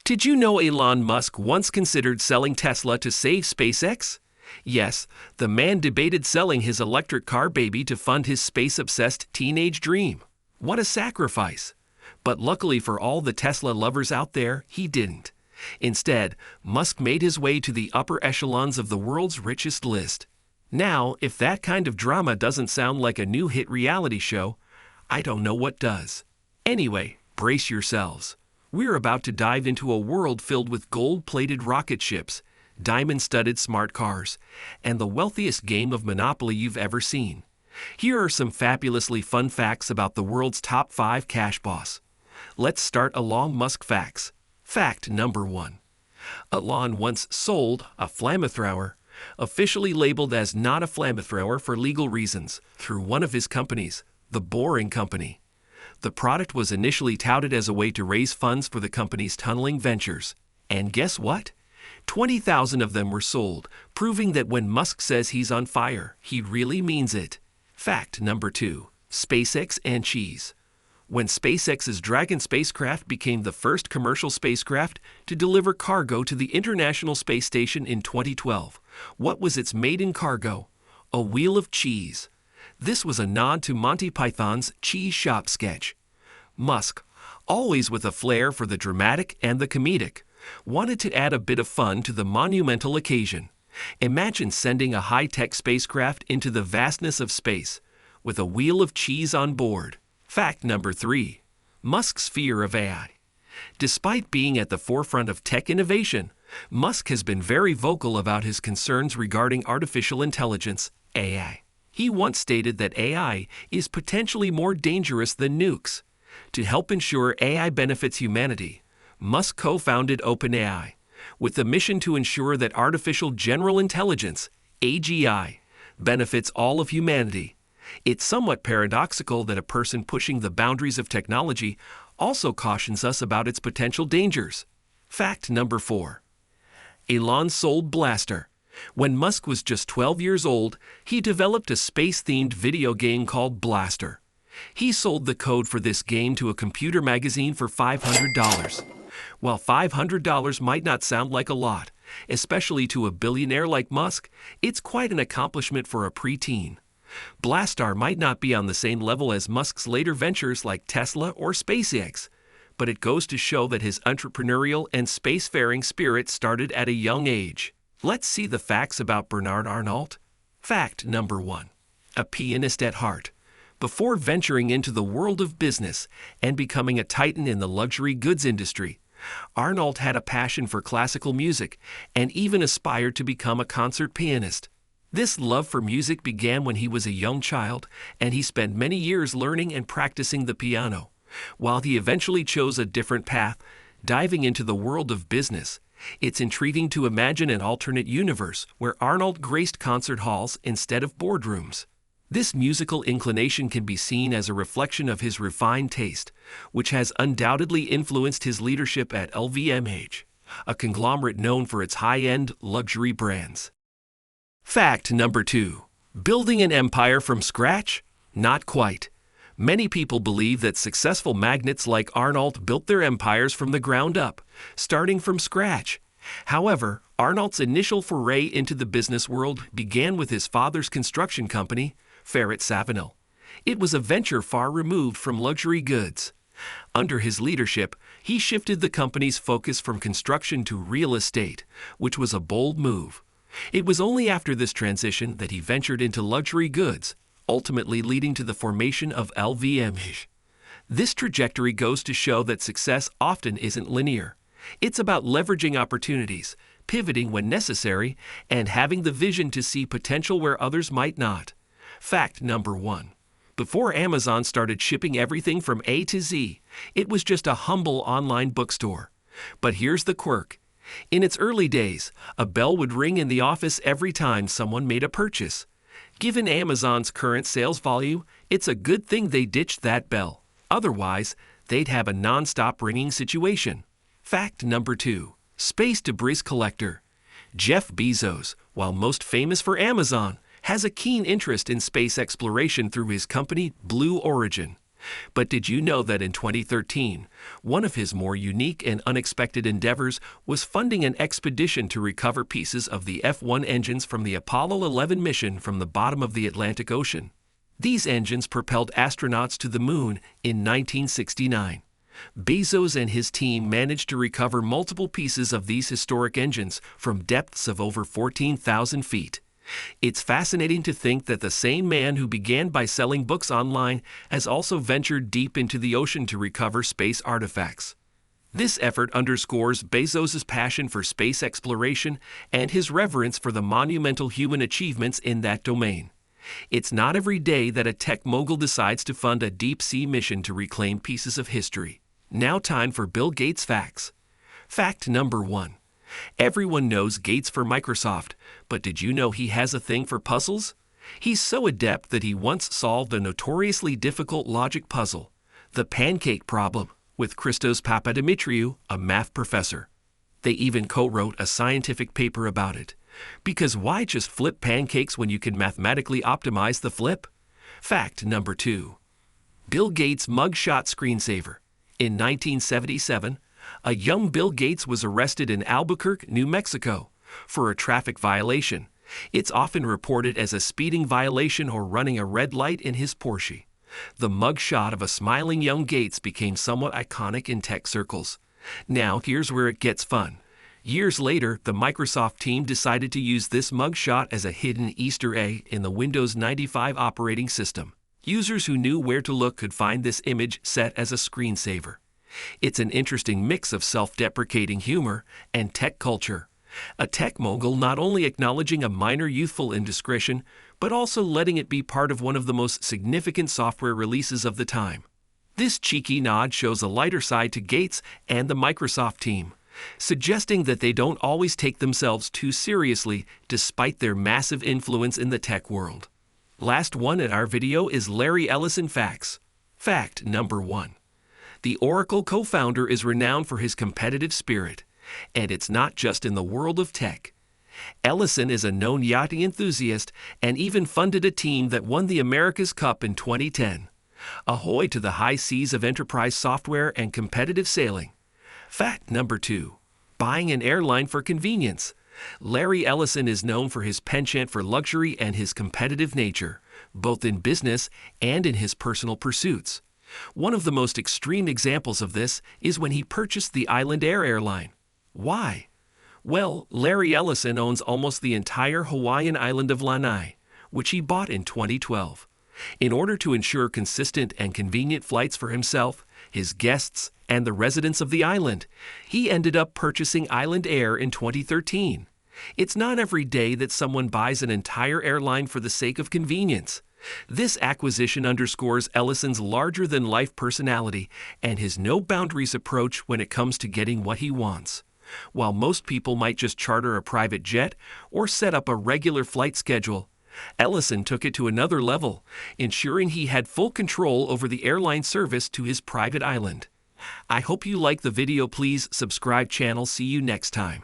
Did you know Elon Musk once considered selling Tesla to save SpaceX? Yes, the man debated selling his electric car baby to fund his space-obsessed teenage dream. What a sacrifice! But luckily for all the Tesla lovers out there, he didn't. Instead, Musk made his way to the upper echelons of the world's richest list. Now, if that kind of drama doesn't sound like a new hit reality show, I don't know what does. Anyway, brace yourselves. We're about to dive into a world filled with gold-plated rocket ships, diamond-studded smart cars, and the wealthiest game of Monopoly you've ever seen. Here are some fabulously fun facts about the world's top 5 cash boss. Let's start along Musk facts. Fact number 1. Elon once sold a flamethrower, officially labeled as not a flamethrower for legal reasons, through one of his companies, the Boring Company. The product was initially touted as a way to raise funds for the company's tunneling ventures. And guess what? 20,000 of them were sold, proving that when Musk says he's on fire, he really means it. Fact number 2. SpaceX and cheese. When SpaceX's Dragon spacecraft became the first commercial spacecraft to deliver cargo to the International Space Station in 2012, what was its maiden cargo? A wheel of cheese. This was a nod to Monty Python's Cheese Shop sketch. Musk, always with a flair for the dramatic and the comedic, wanted to add a bit of fun to the monumental occasion. Imagine sending a high-tech spacecraft into the vastness of space, with a wheel of cheese on board. Fact number 3. Musk's fear of AI. Despite being at the forefront of tech innovation, Musk has been very vocal about his concerns regarding artificial intelligence, AI. He once stated that AI is potentially more dangerous than nukes. To help ensure AI benefits humanity, Musk co-founded OpenAI, with the mission to ensure that artificial general intelligence, AGI, benefits all of humanity. It's somewhat paradoxical that a person pushing the boundaries of technology also cautions us about its potential dangers. Fact number 4. Elon sold Blaster. When Musk was just 12 years old, he developed a space-themed video game called Blaster. He sold the code for this game to a computer magazine for $500. While $500 might not sound like a lot, especially to a billionaire like Musk, it's quite an accomplishment for a preteen. Blaster might not be on the same level as Musk's later ventures like Tesla or SpaceX, but it goes to show that his entrepreneurial and spacefaring spirit started at a young age. Let's see the facts about Bernard Arnault. Fact number 1. A pianist at heart. Before venturing into the world of business and becoming a titan in the luxury goods industry, Arnault had a passion for classical music and even aspired to become a concert pianist. This love for music began when he was a young child, and he spent many years learning and practicing the piano. While he eventually chose a different path, diving into the world of business, it's intriguing to imagine an alternate universe where Arnault graced concert halls instead of boardrooms. This musical inclination can be seen as a reflection of his refined taste, which has undoubtedly influenced his leadership at LVMH, a conglomerate known for its high-end luxury brands. Fact number 2. Building an empire from scratch? Not quite. Many people believe that successful magnates like Arnault built their empires from the ground up, starting from scratch. However, Arnault's initial foray into the business world began with his father's construction company, Ferret Savinel. It was a venture far removed from luxury goods. Under his leadership, he shifted the company's focus from construction to real estate, which was a bold move. It was only after this transition that he ventured into luxury goods, ultimately leading to the formation of LVMH. This trajectory goes to show that success often isn't linear. It's about leveraging opportunities, pivoting when necessary, and having the vision to see potential where others might not. Fact number 1. Before Amazon started shipping everything from A to Z, it was just a humble online bookstore. But here's the quirk. In its early days, a bell would ring in the office every time someone made a purchase. Given Amazon's current sales volume, it's a good thing they ditched that bell. Otherwise, they'd have a non-stop ringing situation. Fact number 2. Space debris collector. Jeff Bezos, while most famous for Amazon, has a keen interest in space exploration through his company Blue Origin. But did you know that in 2013, one of his more unique and unexpected endeavors was funding an expedition to recover pieces of the F-1 engines from the Apollo 11 mission from the bottom of the Atlantic Ocean? These engines propelled astronauts to the moon in 1969. Bezos and his team managed to recover multiple pieces of these historic engines from depths of over 14,000 feet. It's fascinating to think that the same man who began by selling books online has also ventured deep into the ocean to recover space artifacts. This effort underscores Bezos' passion for space exploration and his reverence for the monumental human achievements in that domain. It's not every day that a tech mogul decides to fund a deep-sea mission to reclaim pieces of history. Now time for Bill Gates facts. Fact number 1. Everyone knows Gates for Microsoft, but did you know he has a thing for puzzles? He's so adept that he once solved a notoriously difficult logic puzzle, the pancake problem, with Christos Papadimitriou, a math professor. They even co-wrote a scientific paper about it. Because why just flip pancakes when you can mathematically optimize the flip? Fact number 2. Bill Gates' mugshot screensaver. In 1977, a young Bill Gates was arrested in Albuquerque, New Mexico, for a traffic violation. It's often reported as a speeding violation or running a red light in his Porsche. The mugshot of a smiling young Gates became somewhat iconic in tech circles. Now, here's where it gets fun. Years later, the Microsoft team decided to use this mugshot as a hidden Easter egg in the Windows 95 operating system. Users who knew where to look could find this image set as a screensaver. It's an interesting mix of self-deprecating humor and tech culture. A tech mogul not only acknowledging a minor youthful indiscretion, but also letting it be part of one of the most significant software releases of the time. This cheeky nod shows a lighter side to Gates and the Microsoft team, suggesting that they don't always take themselves too seriously despite their massive influence in the tech world. Last one in our video is Larry Ellison facts. Fact number 1. The Oracle co-founder is renowned for his competitive spirit, and it's not just in the world of tech. Ellison is a known yachting enthusiast and even funded a team that won the America's Cup in 2010. Ahoy to the high seas of enterprise software and competitive sailing. Fact number 2. Buying an airline for convenience. Larry Ellison is known for his penchant for luxury and his competitive nature, both in business and in his personal pursuits. One of the most extreme examples of this is when he purchased the Island Air airline. Why? Well, Larry Ellison owns almost the entire Hawaiian island of Lanai, which he bought in 2012. In order to ensure consistent and convenient flights for himself, his guests, and the residents of the island, he ended up purchasing Island Air in 2013. It's not every day that someone buys an entire airline for the sake of convenience. This acquisition underscores Ellison's larger-than-life personality and his no-boundaries approach when it comes to getting what he wants. While most people might just charter a private jet or set up a regular flight schedule, Ellison took it to another level, ensuring he had full control over the airline service to his private island. I hope you like the video. Please subscribe channel. See you next time.